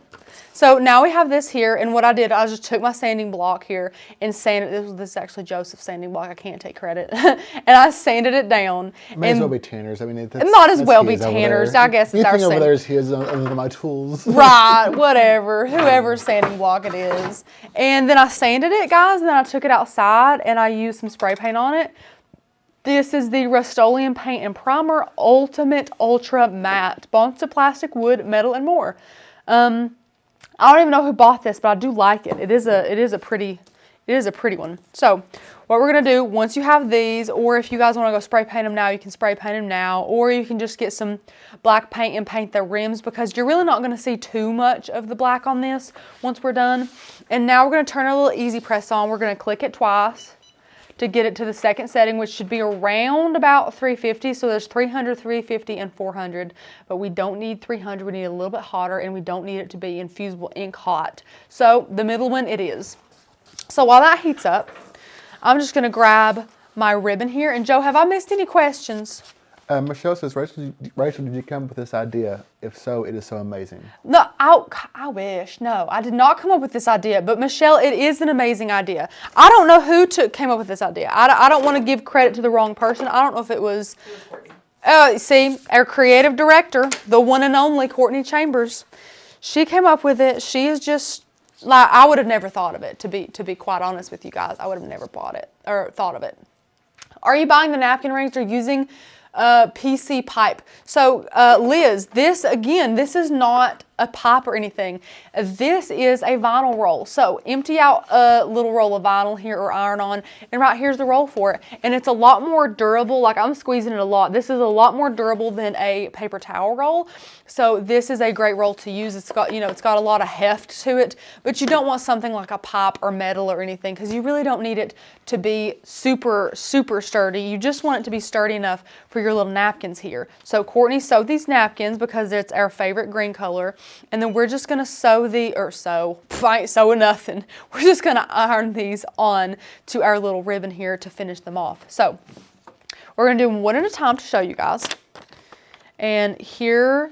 So now we have this here, and what I did, I just took my sanding block here and sanded it. This is actually Joseph's sanding block. I can't take credit. And I sanded it down. May as well be Tanner's. I mean, it might as well be Tanner's. I guess it's our anything over sanding. there is his, other than my tools. Right, whatever, whoever's sanding block it is. And then I sanded it, guys, and then I took it outside, and I used some spray paint on it. This is the Rust-Oleum Paint and Primer Ultimate Ultra Matte. Bonds to plastic, wood, metal, and more. I don't even know who bought this, but I do like it. It is a pretty one. So what we're gonna do, once you have these, or if you guys wanna go spray paint them now, you can spray paint them now, or you can just get some black paint and paint the rims, because you're really not gonna see too much of the black on this once we're done. And now we're gonna turn our little easy press on. We're gonna click it twice to get it to the second setting, which should be around about 350. So there's 300, 350, and 400, but we don't need 300. We need a little bit hotter, and we don't need it to be infusible ink hot. So the middle one it is. So while that heats up, I'm just gonna grab my ribbon here. And Joe, have I missed any questions? Michelle says, Rachel, did you come up with this idea? If so, it is so amazing. No, I wish. No, I did not come up with this idea. But Michelle, it is an amazing idea. I don't know who came up with this idea. I don't want to give credit to the wrong person. I don't know if it was see, our creative director, the one and only Courtney Chambers. She came up with it. She is just like, I would have never thought of it, to be quite honest with you guys. I would have never bought it or thought of it. Are you buying the napkin rings or using PC pipe? So Liz, this is not a pipe or anything. This is a vinyl roll. So empty out a little roll of vinyl here or iron on, and right here's the roll for it. And it's a lot more durable. Like, I'm squeezing it a lot. This is a lot more durable than a paper towel roll. So this is a great roll to use. It's got, it's got a lot of heft to it, but you don't want something like a pipe or metal or anything, because you really don't need it to be super, super sturdy. You just want it to be sturdy enough for your little napkins here. So Courtney sewed these napkins because it's our favorite green color. And then we're just gonna I ain't sewing nothing. We're just gonna iron these on to our little ribbon here to finish them off. So we're gonna do them one at a time to show you guys. And here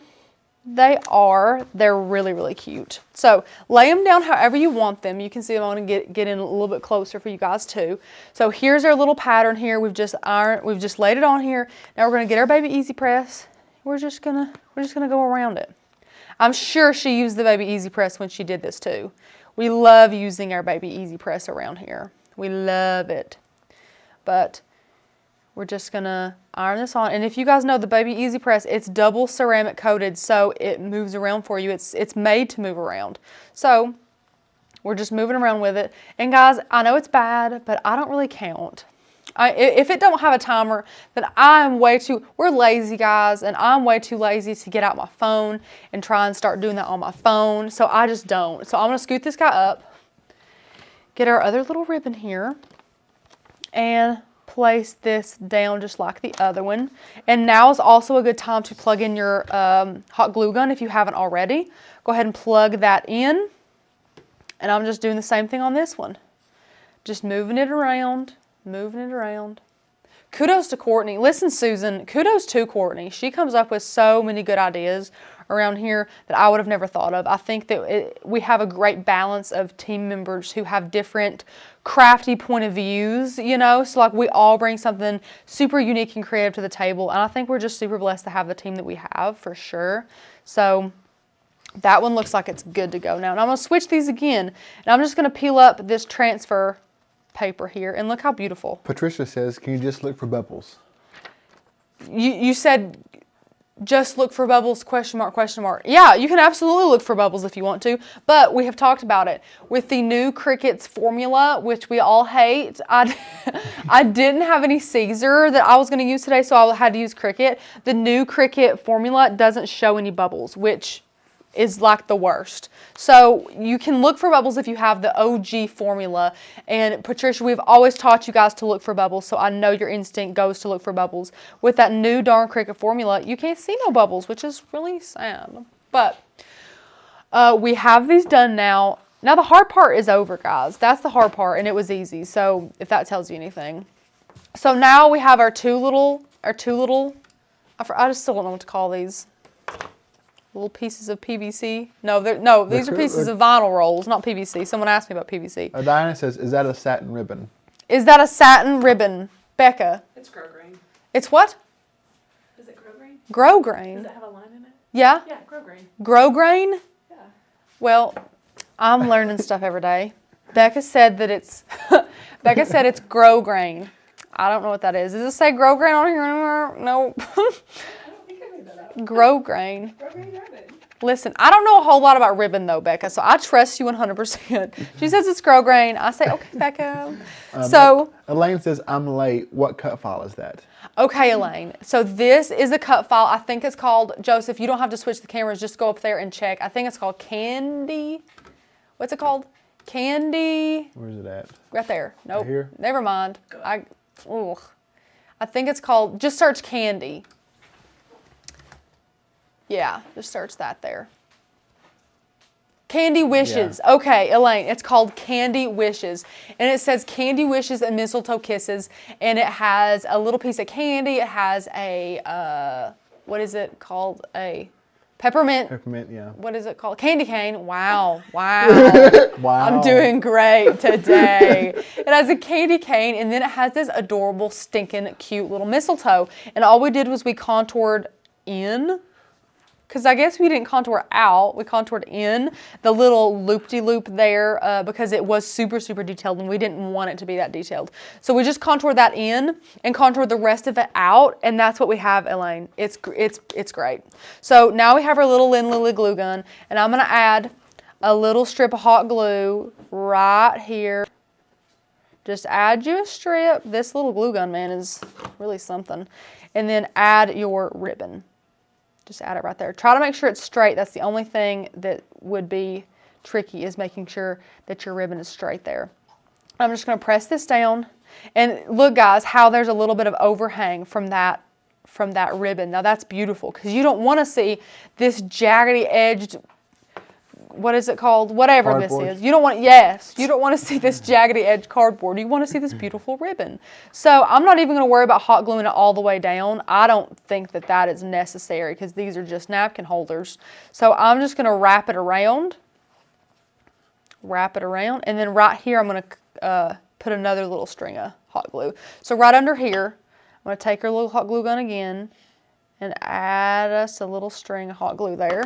they are. They're really, really cute. So lay them down however you want them. You can see I'm gonna get in a little bit closer for you guys too. So here's our little pattern here. We've just laid it on here. Now we're gonna get our baby easy press. We're just gonna go around it. I'm sure she used the baby easy press when she did this too. We love using our baby easy press around here. We love it. But we're just gonna iron this on. And if you guys know the baby easy press, it's double ceramic coated, so it moves around for you. It's made to move around. So we're just moving around with it. And guys, I know it's bad, but I don't really count. If it don't have a timer, then we're lazy guys, and I'm way too lazy to get out my phone and try and start doing that on my phone. So I just don't. So I'm gonna scoot this guy up, get our other little ribbon here, and place this down just like the other one. And now is also a good time to plug in your hot glue gun if you haven't already. Go ahead and plug that in. And I'm just doing the same thing on this one. Just moving it around. kudos to Courtney. Listen, Susan, kudos to Courtney. She comes up with so many good ideas around here that I would have never thought of. I think that we have a great balance of team members who have different crafty point of views, you know, so like we all bring something super unique and creative to the table, and I think we're just super blessed to have the team that we have, for sure. So that one looks like it's good to go now. And I'm going to switch these again, and I'm just going to peel up this transfer paper here, and look how beautiful. Patricia says, can you just look for bubbles? You said just look for bubbles, question mark, question mark. Yeah, you can absolutely look for bubbles if you want to, but we have talked about it. With the new Cricut's formula, which we all hate, I didn't have any Caesar that I was going to use today, so I had to use Cricut. The new Cricut formula doesn't show any bubbles, which is like the worst. So you can look for bubbles if you have the OG formula. And Patricia, we've always taught you guys to look for bubbles, so I know your instinct goes to look for bubbles. With that new darn Cricut formula, you can't see no bubbles, which is really sad. But we have these done now. Now the hard part is over, guys. That's the hard part, and it was easy. So if that tells you anything. So now we have our two little, I just still don't know what to call these. Little pieces of PVC. No, these are pieces of vinyl rolls, not PVC. Someone asked me about PVC. Diana says, is that a satin ribbon? Is that a satin ribbon? Becca. It's grosgrain. It's what? Is it grosgrain? Grosgrain. Does it have a line in it? Yeah? Yeah, grosgrain. Grosgrain? Yeah. Well, I'm learning stuff every day. Becca said that it's grosgrain. I don't know what that is. Does it say grosgrain on here anywhere? No. Grosgrain. Grosgrain ribbon. Listen, I don't know a whole lot about ribbon though, Becca, so I trust you 100%. She says it's grosgrain. I say, okay, Becca. So Elaine says, I'm late. What cut file is that? Okay, Elaine. So this is a cut file. I think it's called, Joseph, you don't have to switch the cameras. Just go up there and check. I think it's called Candy. What's it called? Candy. Where's it at? Right there. Nope. Right here? Never mind. I think it's called, just search Candy. Yeah, just search that there. Candy Wishes. Yeah. Okay, Elaine, it's called Candy Wishes. And it says Candy Wishes and Mistletoe Kisses. And it has a little piece of candy. It has a, what is it called? A peppermint. Peppermint, yeah. What is it called? Candy cane. Wow. Wow. Wow. I'm doing great today. It has a candy cane, and then it has this adorable, stinking, cute little mistletoe. And all we did was we contoured in, because I guess we didn't contour out, we contoured in the little loop-de-loop there because it was super, super detailed and we didn't want it to be that detailed. So we just contoured that in and contoured the rest of it out, and that's what we have, Elaine. It's great. So now we have our little Lynn Lily glue gun, and I'm going to add a little strip of hot glue right here. Just add you a strip. This little glue gun, man, is really something. And then add your ribbon. Just add it right there. Try to make sure it's straight. That's the only thing that would be tricky, is making sure that your ribbon is straight there. I'm just going to press this down. And look, guys, how there's a little bit of overhang from that ribbon. Now that's beautiful, because you don't want to see this jaggedy edged, what is it called? Whatever cardboard. This is. You don't want to see this jaggedy edge cardboard. You want to see this beautiful ribbon. So I'm not even going to worry about hot gluing it all the way down. I don't think that is necessary, because these are just napkin holders. So I'm just going to wrap it around, and then right here I'm going to put another little string of hot glue. So right under here, I'm going to take our little hot glue gun again and add us a little string of hot glue there.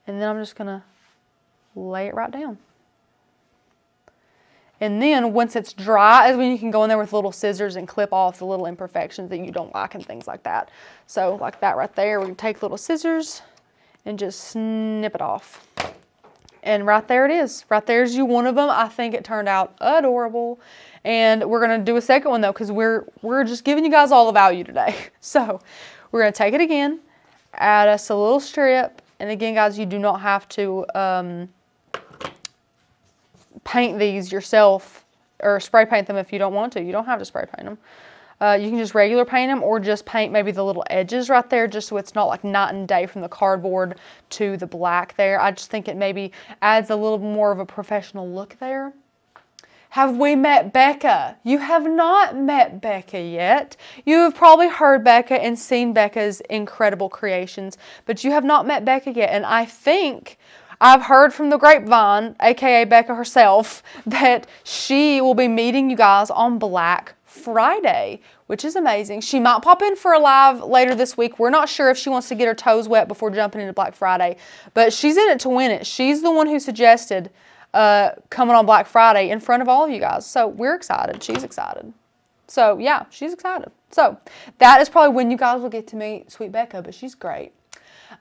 And then I'm just going to lay it right down. And then once it's dry is when you can go in there with little scissors and clip off the little imperfections that you don't like and things like that. So like that right there, we can take little scissors and just snip it off. And right there it is. Right there's you one of them. I think it turned out adorable. And we're going to do a second one though, because we're just giving you guys all the value today. So we're going to take it again, add us a little strip. And again, guys, you do not have to paint these yourself or spray paint them if you don't want to. You don't have to spray paint them. You can just regular paint them, or just paint maybe the little edges right there, just so it's not like night and day from the cardboard to the black there. I just think it maybe adds a little more of a professional look there. Have we met Becca? You have not met Becca yet. You have probably heard Becca and seen Becca's incredible creations, but you have not met Becca yet. And I think I've heard from the grapevine, aka Becca herself, that she will be meeting you guys on Black Friday, which is amazing. She might pop in for a live later this week. We're not sure if she wants to get her toes wet before jumping into Black Friday, but she's in it to win it. She's the one who suggested coming on Black Friday in front of all of you guys. So we're excited. She's excited. So yeah, she's excited. So that is probably when you guys will get to meet Sweet Becca, but she's great.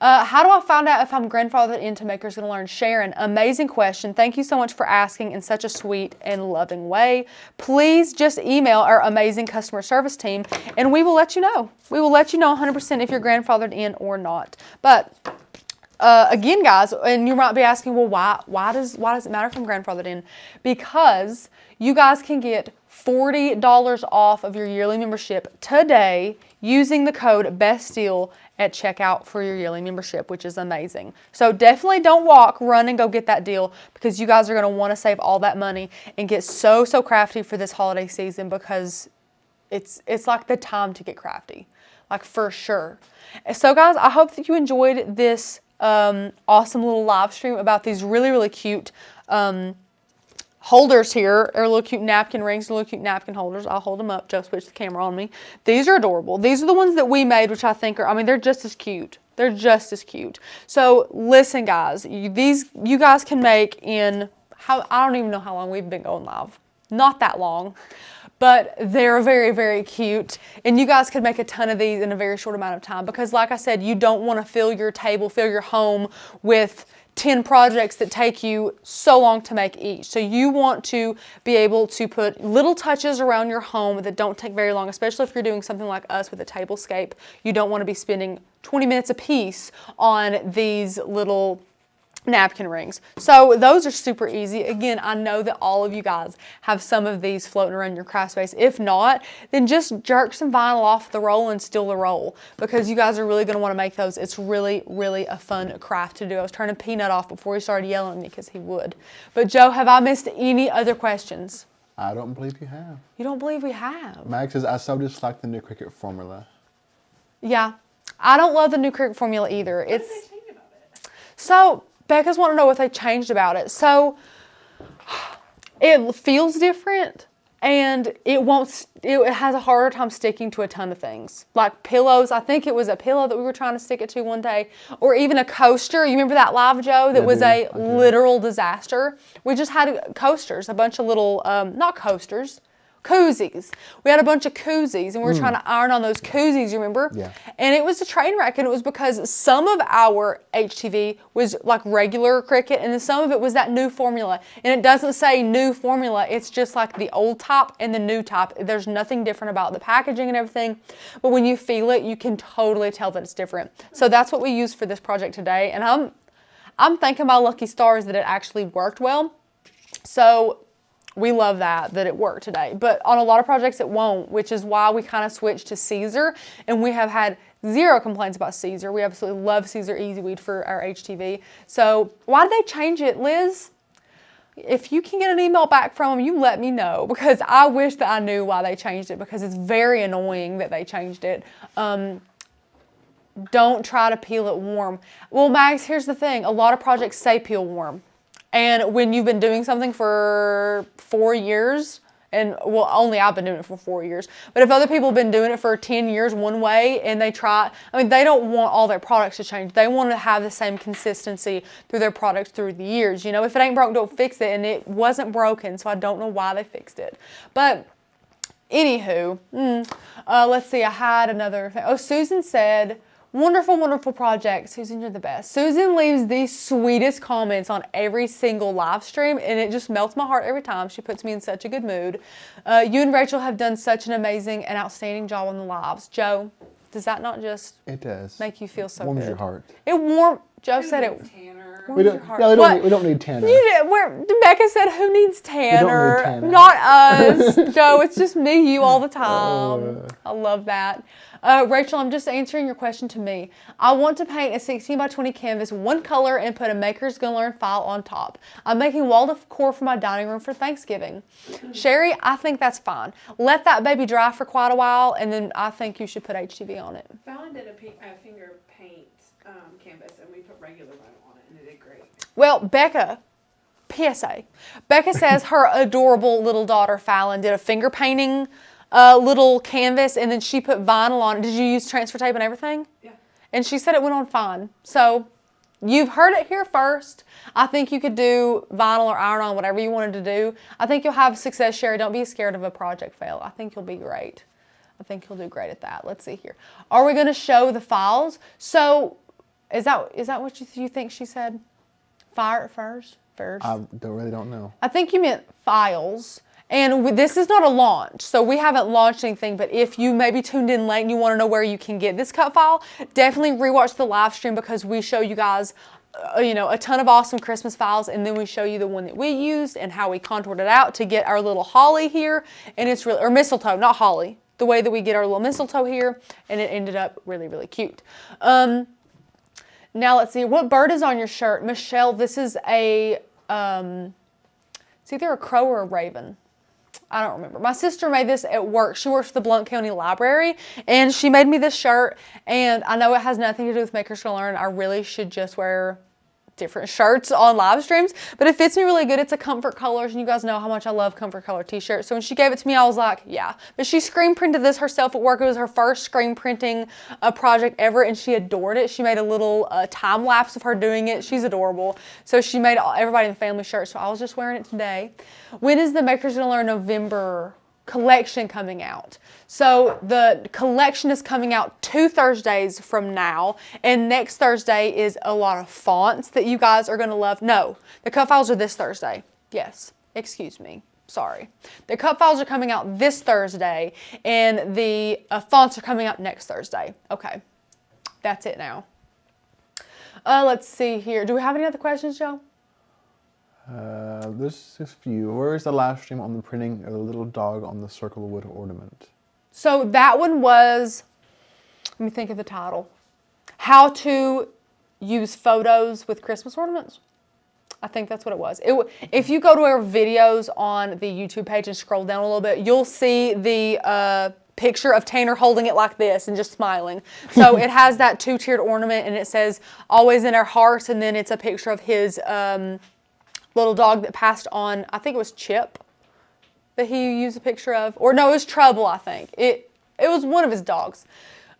How do I find out if I'm grandfathered into Makers Gonna Learn? Sharon, amazing question. Thank you so much for asking in such a sweet and loving way. Please just email our amazing customer service team and we will let you know. We will let you know 100% if you're grandfathered in or not. But again, guys, and you might be asking, well, why does it matter if I'm grandfathered in? Because you guys can get $40 off of your yearly membership today using the code BESTDEAL at checkout for your yearly membership, which is amazing. So definitely don't walk, run and go get that deal because you guys are going to want to save all that money and get so crafty for this holiday season because it's like the time to get crafty, like for sure. So guys, I hope that you enjoyed this awesome little live stream about these really cute holders here, or little cute napkin rings, little cute napkin holders. I'll hold them up. Joe switched the camera on me. These are adorable. These are the ones that we made, which I think are, I mean, they're just as cute. They're just as cute. So listen, guys, you guys can make in, I don't even know how long we've been going live. Not that long. But they're very cute. And you guys could make a ton of these in a very short amount of time because like I said, you don't want to fill your table, fill your home with 10 projects that take you so long to make each. So you want to be able to put little touches around your home that don't take very long, especially if you're doing something like us with a tablescape. You don't want to be spending 20 minutes a piece on these little napkin rings. So those are super easy. Again, I know that all of you guys have some of these floating around your craft space. If not, then just jerk some vinyl off the roll and steal the roll because you guys are really going to want to make those. It's really a fun craft to do. I was turning Peanut off before he started yelling at me because he would. But Joe, have I missed any other questions? I don't believe you have. You don't believe we have? Max says, I so dislike the new Cricut formula. Yeah. I don't love the new Cricut formula either. What did they think about it? So Becca's want to know what they changed about it. So it feels different and it has a harder time sticking to a ton of things. Like pillows. I think it was a pillow that we were trying to stick it to one day, or even a coaster. You remember that live, Joe? That was a literal disaster. We just had coasters, a bunch of little, not coasters, koozies. We had a bunch of koozies and we were trying to iron on those koozies, you remember? Yeah. And it was a train wreck, and it was because some of our HTV was like regular Cricut and then some of it was that new formula. And it doesn't say new formula, it's just like the old type and the new type. There's nothing different about the packaging and everything, but when you feel it, you can totally tell that it's different. So that's what we used for this project today, and I'm thanking my lucky stars that it actually worked well. So we love that it worked today. But on a lot of projects it won't, which is why we kind of switched to Caesar, and we have had zero complaints about Caesar. We absolutely love Caesar EasyWeed for our HTV. So why did they change it, Liz? If you can get an email back from them, you let me know, because I wish that I knew why they changed it, because it's very annoying that they changed it. Don't try to peel it warm. Well, Max, here's the thing. A lot of projects say peel warm. And when you've been doing something for 4 years, and well, only I've been doing it for 4 years, but if other people have been doing it for 10 years one way and they try, I mean, they don't want all their products to change. They want to have the same consistency through their products through the years. You know, if it ain't broke, don't fix it. And it wasn't broken, so I don't know why they fixed it. But anywho, let's see, I had another thing. Oh, Susan said, wonderful project. Susan, you're the best. Susan leaves the sweetest comments on every single live stream, and it just melts my heart every time. She puts me in such a good mood. You and Rachel have done such an amazing and outstanding job on the lives. Joe, does that not just It does. make you feel so Warms good? your heart. It warm. Joe said it. Tanner. Tanner. We don't. heart. No, What? we don't need Tanner. You did, where Becca said, "Who needs Tanner? Tanner. Not us, Joe. It's just me, you all the time." I love that. Rachel, I'm just answering your question to me. I want to paint a 16 by 20 canvas, one color, and put a Maker's Gonna Learn file on top. I'm making wall decor for my dining room for Thanksgiving. Sherry, I think that's fine. Let that baby dry for quite a while, and then I think you should put HTV on it. Fallon did a finger paint canvas, and we put regular vinyl on it, and it did great. Well, Becca, PSA. Becca says her adorable little daughter Fallon did a finger painting little canvas, and then she put vinyl on it. Did you use transfer tape and everything? Yeah. And she said it went on fine. So you've heard it here first. I think you could do vinyl or iron-on, whatever you wanted to do. I think you'll have success, Sherry. Don't be scared of a project fail. I think you'll be great. I think you'll do great at that. Let's see here. Are we going to show the files? So is that what you think she said? Fire first? I really don't know. I think you meant files. And this is not a launch, so we haven't launched anything, but if you maybe tuned in late and you want to know where you can get this cut file, definitely rewatch the live stream because we show you guys, a ton of awesome Christmas files, and then we show you the one that we used and how we contoured it out to get our little holly here, and it's really, or mistletoe, not holly, the way that we get our little mistletoe here, and it ended up really, really cute. Now let's see, what bird is on your shirt? Michelle, this is a, it's either a crow or a raven. I don't remember. My sister made this at work. She works for the Blount County Library, and she made me this shirt, and I know it has nothing to do with Maker's Gonna Learn. I really should just wear different shirts on live streams, but it fits me really good. It's a comfort colors, and you guys know how much I love comfort color t-shirts. So when she gave it to me, I was like, yeah. But she screen printed this herself at work. It was her first screen printing project ever, and she adored it. She made a little time lapse of her doing it. She's adorable. So she made everybody in the family shirts. So I was just wearing it today. When is the Maker's Gonna Learn November collection coming out? So the collection is coming out 2 Thursdays from now, and next Thursday is a lot of fonts that you guys are going to love. No, the cut files are this Thursday. Yes, excuse me. Sorry. The cut files are coming out this Thursday, and the fonts are coming out next Thursday. Okay, that's it now. Let's see here. Do we have any other questions, Joe? There's a few. Where is the live stream on the printing of a little dog on the circle wood ornament? So that one was, let me think of the title. How to use photos with Christmas ornaments. I think that's what it was. If you go to our videos on the YouTube page and scroll down a little bit, you'll see the picture of Tanner holding it like this and just smiling. So it has that 2-tiered ornament, and it says always in our hearts, and then it's a picture of his little dog that passed on, I think it was Chip that he used a picture of. Or no, it was Trouble, I think. It was one of his dogs.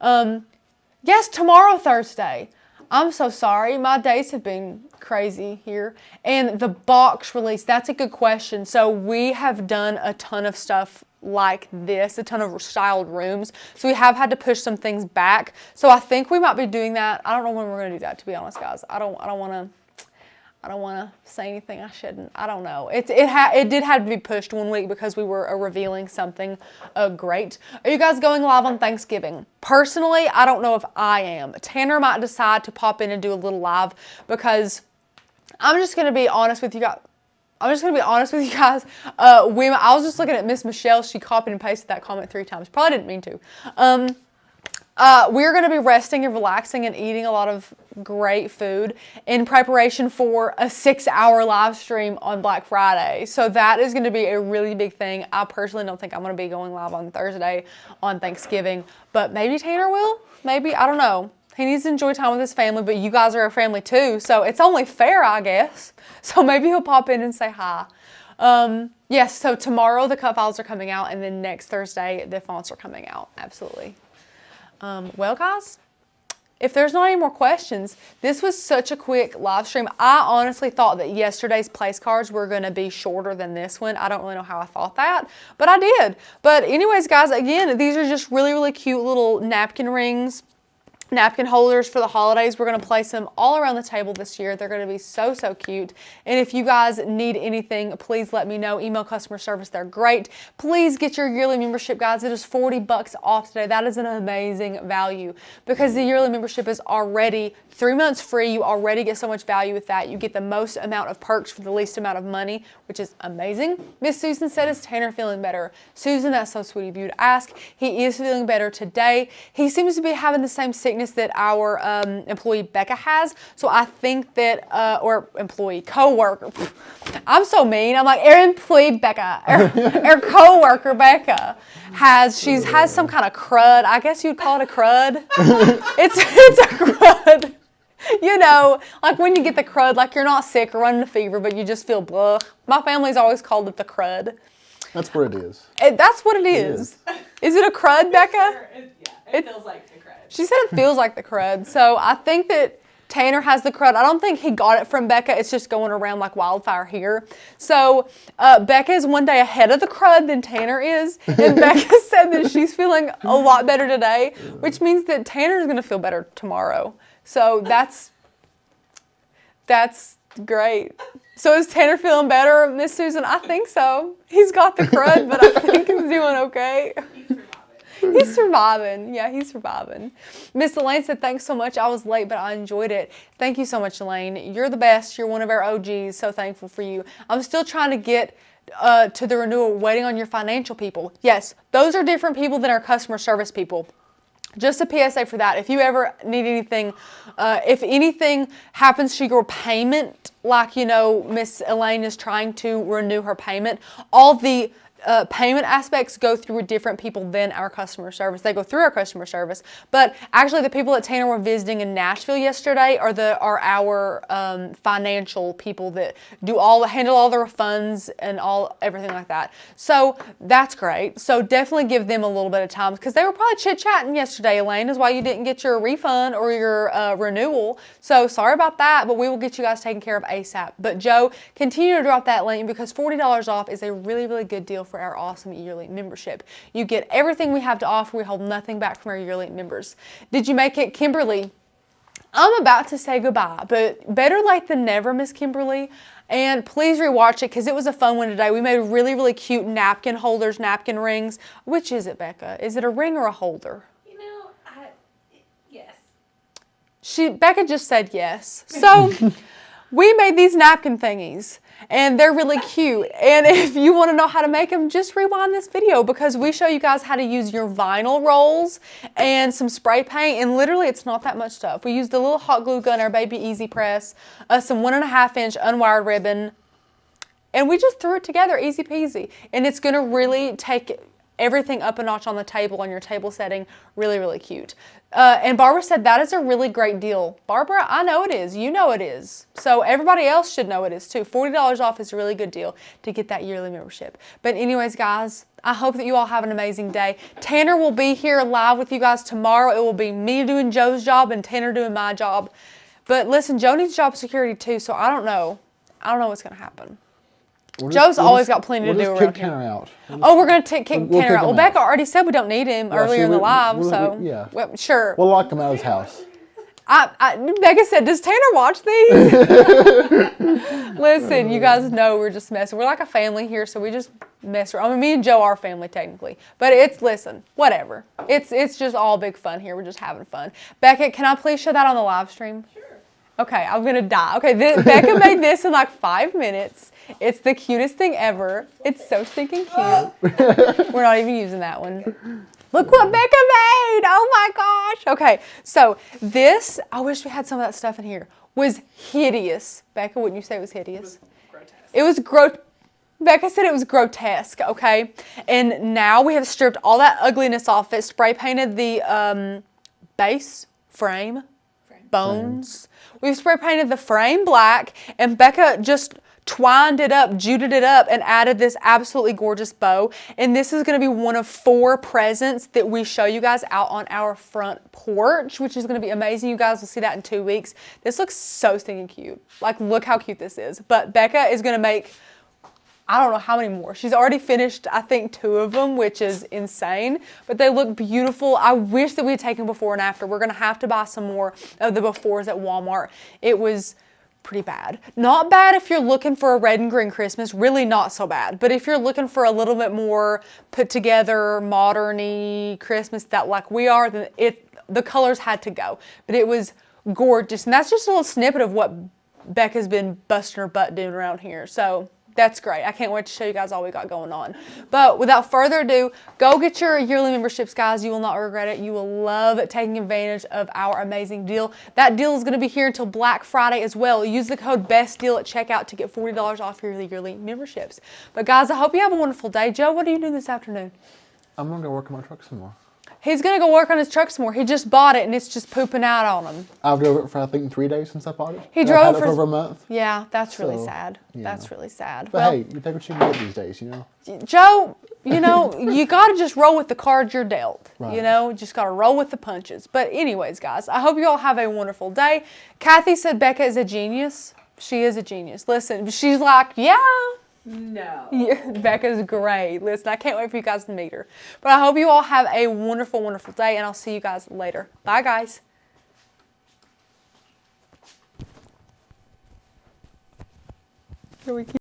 Yes, tomorrow, Thursday. I'm so sorry. My days have been crazy here. And the box release, that's a good question. So we have done a ton of stuff like this, a ton of styled rooms. So we have had to push some things back. So I think we might be doing that. I don't know when we're going to do that, to be honest, guys. I don't want to say anything I shouldn't. I don't know. It did have to be pushed 1 week because we were revealing something great. Are you guys going live on Thanksgiving? Personally, I don't know if I am. Tanner might decide to pop in and do a little live because I'm just going to be honest with you guys. I was just looking at Miss Michelle. She copied and pasted that comment 3 times. Probably didn't mean to. We're going to be resting and relaxing and eating a lot of great food in preparation for a 6-hour live stream on Black Friday. So that is going to be a really big thing. I personally don't think I'm going to be going live on Thursday on Thanksgiving, but maybe Tanner will. Maybe, I don't know. He needs to enjoy time with his family, but you guys are a family too, so it's only fair, I guess. So maybe he'll pop in and say hi. Yes, so tomorrow the cut files are coming out, and then next Thursday the fonts are coming out. Absolutely. Well, guys, if there's not any more questions, this was such a quick live stream. I honestly thought that yesterday's place cards were going to be shorter than this one. I don't really know how I thought that, but I did. But anyways, guys, again, these are just really, really cute little napkin rings napkin holders for the holidays. We're going to place them all around the table this year. They're going to be so, so cute. And if you guys need anything, please let me know. Email customer service. They're great. Please get your yearly membership, guys. It is $40 off today. That is an amazing value because the yearly membership is already 3 months free. You already get so much value with that. You get the most amount of perks for the least amount of money, which is amazing. Miss Susan said, is Tanner feeling better? Susan, that's so sweet of you to ask. He is feeling better today. He seems to be having the same sickness that our employee Becca has. So I think that, or employee, co-worker. I'm so mean. I'm like, our employee Becca, our co-worker Becca has some kind of crud. I guess you'd call it a crud. It's a crud. You know, like when you get the crud, like you're not sick or running a fever, but you just feel blah. My family's always called it the crud. That's what it is. That's what it is. Is it a crud, Becca? It feels like the crud. She said it feels like the crud. So I think that Tanner has the crud. I don't think he got it from Becca. It's just going around like wildfire here. So Becca is one day ahead of the crud than Tanner is. And Becca said that she's feeling a lot better today, which means that Tanner's going to feel better tomorrow. So that's great. So is Tanner feeling better, Miss Susan? I think so. He's got the crud, but I think he's doing okay. He's surviving. Yeah, he's surviving. Miss Elaine said, thanks so much. I was late, but I enjoyed it. Thank you so much, Elaine. You're the best. You're one of our OGs. So thankful for you. I'm still trying to get to the renewal, waiting on your financial people. Yes, those are different people than our customer service people. Just a PSA for that. If you ever need anything, if anything happens to your payment, like, you know, Miss Elaine is trying to renew her payment, all the payment aspects go through different people than our customer service. They go through our customer service, but actually the people that Tanner were visiting in Nashville yesterday are our financial people that handle all the refunds and everything like that. So that's great. So definitely give them a little bit of time because they were probably chit-chatting yesterday, Elaine, is why you didn't get your refund or your renewal. So sorry about that, but we will get you guys taken care of ASAP. But Joe, continue to drop that link because $40 off is a really, really good deal for our awesome yearly membership. You get everything we have to offer. We hold nothing back from our yearly members. Did you make it, Kimberly? I'm about to say goodbye, but better late than never, Miss Kimberly. And please rewatch it because it was a fun one today. We made really, really cute napkin holders, napkin rings. Which is it, Becca? Is it a ring or a holder? You know, yes. Becca just said yes. So we made these napkin thingies. And they're really cute. And if you want to know how to make them, just rewind this video because we show you guys how to use your vinyl rolls and some spray paint. And literally, it's not that much stuff. We used a little hot glue gun, our baby easy press, some 1.5 inch unwired ribbon, and we just threw it together, easy peasy. And it's going to really take everything up a notch on the table, on your table setting. Really, really cute. And Barbara said that is a really great deal. Barbara, I know it is. You know it is. So everybody else should know it is too. $40 off is a really good deal to get that yearly membership. But anyways, guys, I hope that you all have an amazing day. Tanner will be here live with you guys tomorrow. It will be me doing Joe's job and Tanner doing my job. But listen, Joe needs job security too, so I don't know. I don't know what's going to happen. Joe's always got plenty to do around here. Kick Tanner out. We're going to kick Tanner out. Well, Becca already said we don't need him earlier in the live, so yeah. Well, sure. We'll lock him out of his house. Becca said, does Tanner watch these? Listen, you guys know we're just messing. We're like a family here, so we just mess around. I mean, me and Joe are family technically, but listen, whatever. It's just all big fun here. We're just having fun. Becca, can I please show that on the live stream? Sure. Okay, I'm going to die. Okay, Becca made this in like 5 minutes. It's the cutest thing ever. It's so stinking cute. We're not even using that one. Look what Becca made. Oh my gosh. Okay, so this, I wish we had some of that stuff in here, was hideous. Becca, wouldn't you say it was hideous? It was grotesque. Becca said it was grotesque, okay? And now we have stripped all that ugliness off it, spray painted the base frame, bones. We've spray painted the frame black, and Becca just twined it up, jute it up, and added this absolutely gorgeous bow. And this is going to be one of 4 presents that we show you guys out on our front porch, which is going to be amazing. You guys will see that in 2 weeks. This looks so stinking cute. Like, look how cute this is. But Becca is going to make I don't know how many more. She's already finished, I think, 2 of them, which is insane. But they look beautiful. I wish that we had taken before and after. We're going to have to buy some more of the befores at Walmart. It was pretty bad. Not bad if you're looking for a red and green Christmas. Really not so bad. But if you're looking for a little bit more put together, modern-y Christmas that like we are, then the colors had to go. But it was gorgeous. And that's just a little snippet of what Becca's been busting her butt doing around here. So that's great. I can't wait to show you guys all we got going on. But without further ado, go get your yearly memberships, guys. You will not regret it. You will love taking advantage of our amazing deal. That deal is going to be here until Black Friday as well. Use the code BESTDEAL at checkout to get $40 off your yearly memberships. But guys, I hope you have a wonderful day. Joe, what are you doing this afternoon? I'm going to go work on my truck some more. He's going to go work on his truck some more. He just bought it and it's just pooping out on him. I've drove it for, I think, 3 days since I bought it. He drove I've had it for over a month. Yeah, that's really So, sad. yeah. That's really sad. But Well, hey, you take what you can get these days, you know? Joe, you know, you got to just roll with the cards you're dealt. Right. You know, just got to roll with the punches. But anyways, guys, I hope you all have a wonderful day. Kathy said Becca is a genius. She is a genius. Listen, she's like, yeah. No. Yeah, Becca's great. Listen, I can't wait for you guys to meet her. But I hope you all have a wonderful, wonderful day, and I'll see you guys later. Bye, guys. Here we go.